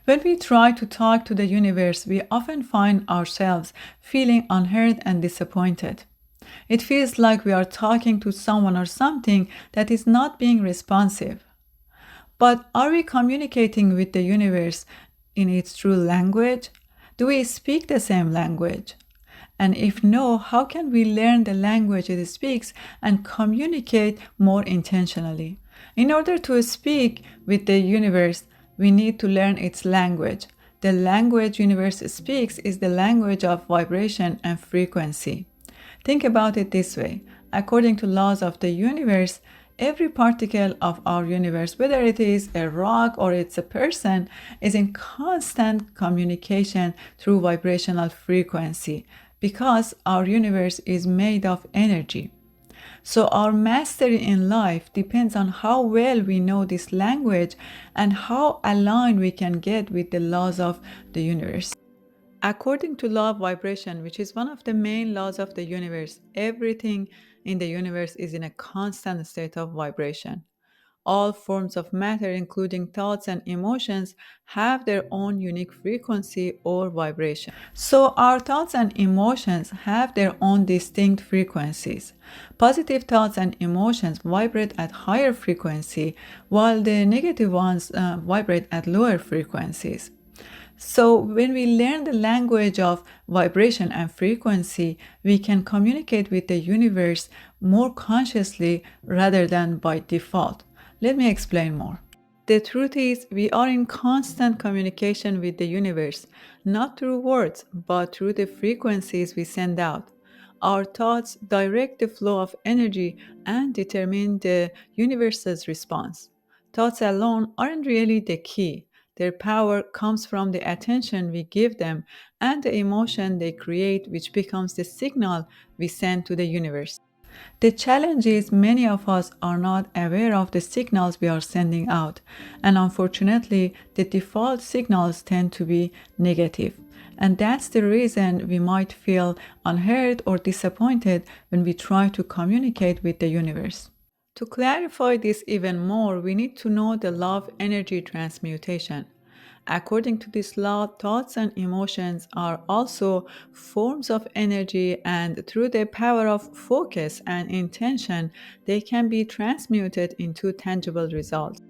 When we try to talk to the universe, we often find ourselves feeling unheard and disappointed. It feels like we are talking to someone or something that is not being responsive. But are we communicating with the universe in its true language? Do we speak the same language? And if no, how can we learn the language it speaks and communicate more intentionally? In order to speak with the universe, we need to learn its language. The language universe speaks is the language of vibration and frequency. Think about it this way. According to laws of the universe, every particle of our universe, whether it is a rock or it's a person, is in constant communication through vibrational frequency because our universe is made of energy. So, our mastery in life depends on how well we know this language and how aligned we can get with the laws of the universe. According to law of vibration, which is one of the main laws of the universe, everything in the universe is in a constant state of vibration. All forms of matter, including thoughts and emotions, have their own unique frequency or vibration. So, our thoughts and emotions have their own distinct frequencies. Positive thoughts and emotions vibrate at higher frequency, while the negative ones vibrate at lower frequencies. So, when we learn the language of vibration and frequency, we can communicate with the universe more consciously rather than by default. Let me explain more. The truth is, we are in constant communication with the universe, not through words, but through the frequencies we send out. Our thoughts direct the flow of energy and determine the universe's response. Thoughts alone aren't really the key. Their power comes from the attention we give them and the emotion they create, which becomes the signal we send to the universe. The challenge is many of us are not aware of the signals we are sending out, and unfortunately, the default signals tend to be negative. And that's the reason we might feel unheard or disappointed when we try to communicate with the universe. To clarify this even more, we need to know the law of energy transmutation. According to this law, thoughts and emotions are also forms of energy, and through the power of focus and intention, they can be transmuted into tangible results.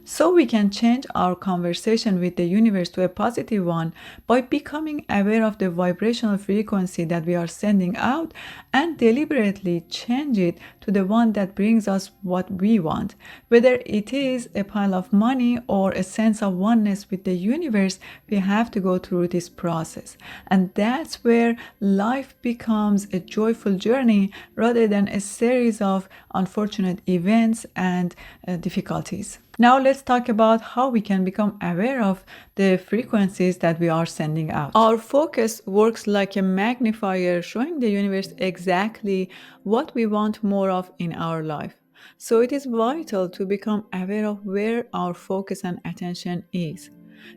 So we can change our conversation with the universe to a positive one by becoming aware of the vibrational frequency that we are sending out and deliberately change it to the one that brings us what we want. Whether it is a pile of money or a sense of oneness with the universe, we have to go through this process. And that's where life becomes a joyful journey rather than a series of unfortunate events and difficulties. Now let's talk about how we can become aware of the frequencies that we are sending out. Our focus works like a magnifier, showing the universe exactly what we want more of in our life. So it is vital to become aware of where our focus and attention is.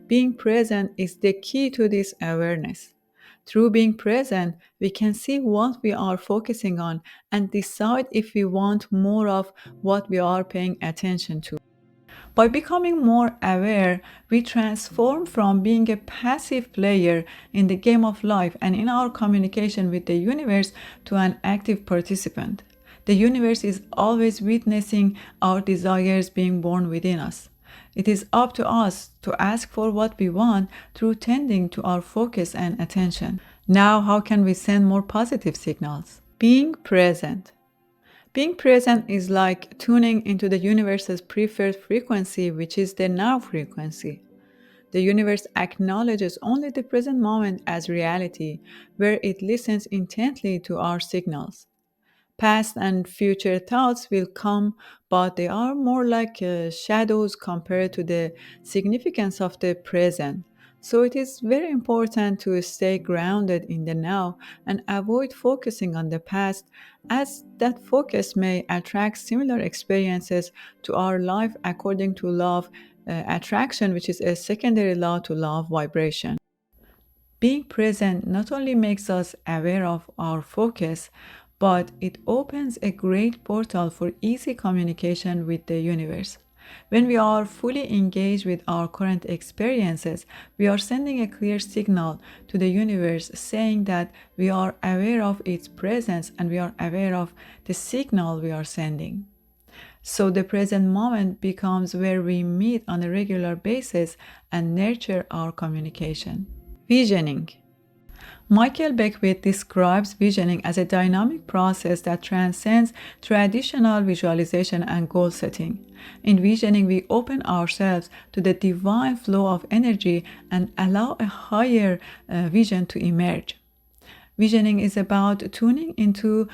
Being present is the key to this awareness. Through being present, we can see what we are focusing on and decide if we want more of what we are paying attention to. By becoming more aware, we transform from being a passive player in the game of life and in our communication with the universe to an active participant. The universe is always witnessing our desires being born within us. It is up to us to ask for what we want through tending to our focus and attention. Now, how can we send more positive signals? Being present. Being present is like tuning into the universe's preferred frequency, which is the now frequency. The universe acknowledges only the present moment as reality, where it listens intently to our signals. Past and future thoughts will come, but they are more like shadows compared to the significance of the present. So it is very important to stay grounded in the now and avoid focusing on the past, as that focus may attract similar experiences to our life according to law of attraction, which is a secondary law to law of vibration. Being present not only makes us aware of our focus, but it opens a great portal for easy communication with the universe. When we are fully engaged with our current experiences, we are sending a clear signal to the universe saying that we are aware of its presence and we are aware of the signal we are sending. So the present moment becomes where we meet on a regular basis and nurture our communication. Visioning. Michael Beckwith describes visioning as a dynamic process that transcends traditional visualization and goal setting. In visioning, we open ourselves to the divine flow of energy and allow a higher vision to emerge. Visioning is about tuning into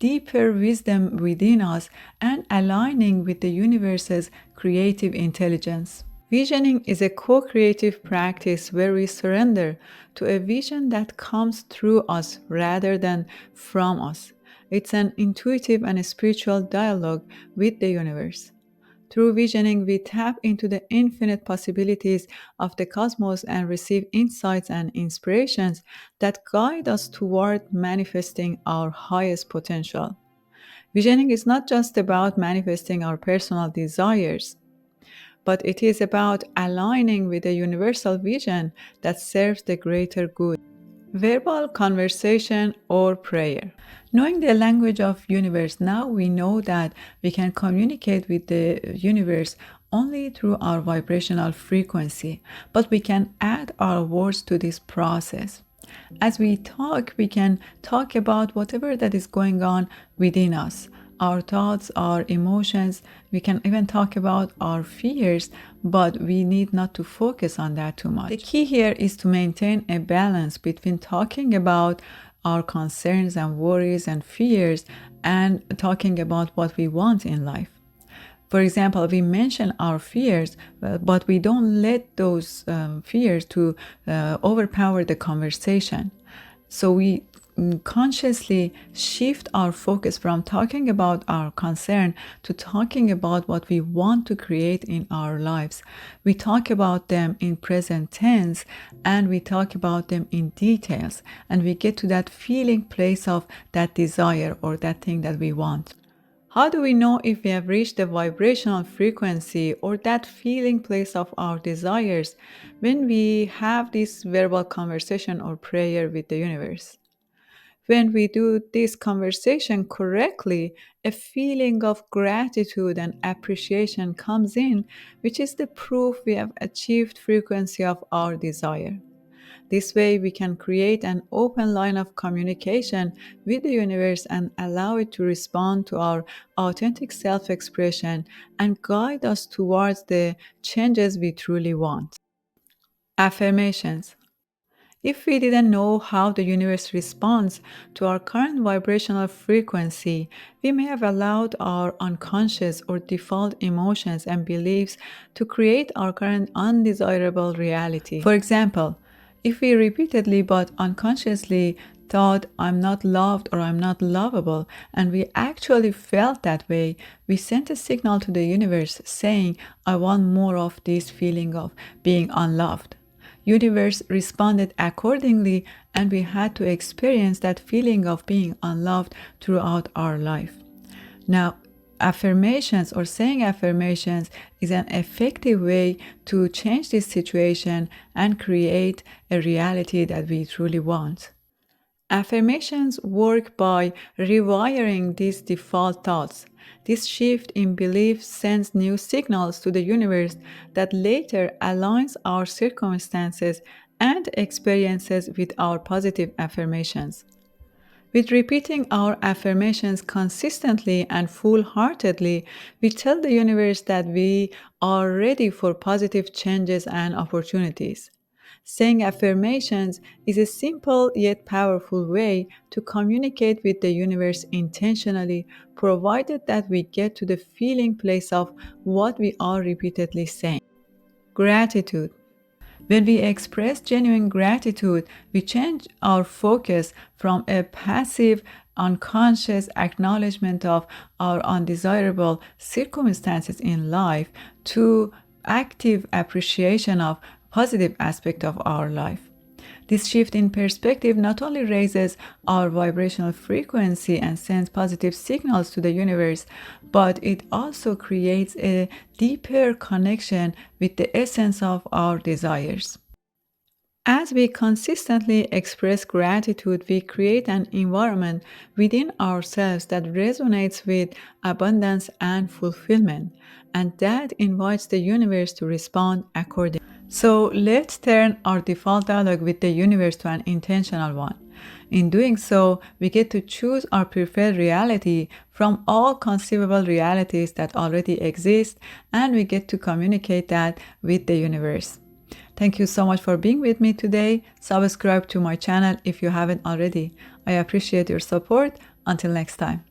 deeper wisdom within us and aligning with the universe's creative intelligence. Visioning is a co creative practice where we surrender to a vision that comes through us rather than from us. It's an intuitive and spiritual dialogue with the universe. Through visioning, we tap into the infinite possibilities of the cosmos and receive insights and inspirations that guide us toward manifesting our highest potential. Visioning is not just about manifesting our personal desires, but it is about aligning with a universal vision that serves the greater good. Verbal conversation or prayer. Knowing the language of universe, now we know that we can communicate with the universe only through our vibrational frequency, but we can add our words to this process. As we talk, we can talk about whatever that is going on within us, our thoughts, our emotions. We can even talk about our fears, but we need not to focus on that too much. The key here is to maintain a balance between talking about our concerns and worries and fears and talking about what we want in life. For example, we mention our fears, but we don't let those fears to overpower the conversation. So we consciously shift our focus from talking about our concern to talking about what we want to create in our lives. We talk about them in present tense and we talk about them in details, and we get to that feeling place of that desire or that thing that we want. How do we know if we have reached the vibrational frequency or that feeling place of our desires? When we have this verbal conversation or prayer with the universe. When we do this conversation correctly, a feeling of gratitude and appreciation comes in, which is the proof we have achieved frequency of our desire. This way, we can create an open line of communication with the universe and allow it to respond to our authentic self expression and guide us towards the changes we truly want. Affirmations. If we didn't know how the universe responds to our current vibrational frequency, we may have allowed our unconscious or default emotions and beliefs to create our current undesirable reality. For example, if we repeatedly but unconsciously thought, I'm not loved or I'm not lovable, and we actually felt that way, we sent a signal to the universe saying, I want more of this feeling of being unloved. Universe responded accordingly, and we had to experience that feeling of being unloved throughout our life. Now, affirmations or saying affirmations is an effective way to change this situation and create a reality that we truly want. Affirmations work by rewiring these default thoughts. This shift in belief sends new signals to the universe that later aligns our circumstances and experiences with our positive affirmations. With repeating our affirmations consistently and full-heartedly, we tell the universe that we are ready for positive changes and opportunities. Saying affirmations is a simple yet powerful way to communicate with the universe intentionally, provided that we get to the feeling place of what we are repeatedly saying. Gratitude. When we express genuine gratitude, we change our focus from a passive, unconscious acknowledgement of our undesirable circumstances in life to active appreciation of positive aspect of our life. This shift in perspective not only raises our vibrational frequency and sends positive signals to the universe, but it also creates a deeper connection with the essence of our desires. As we consistently express gratitude, we create an environment within ourselves that resonates with abundance and fulfillment, and that invites the universe to respond accordingly. So let's turn our default dialogue with the universe to an intentional one. In doing so, we get to choose our preferred reality from all conceivable realities that already exist, and we get to communicate that with the universe. Thank you so much for being with me today. Subscribe to my channel if you haven't already. I appreciate your support. Until next time.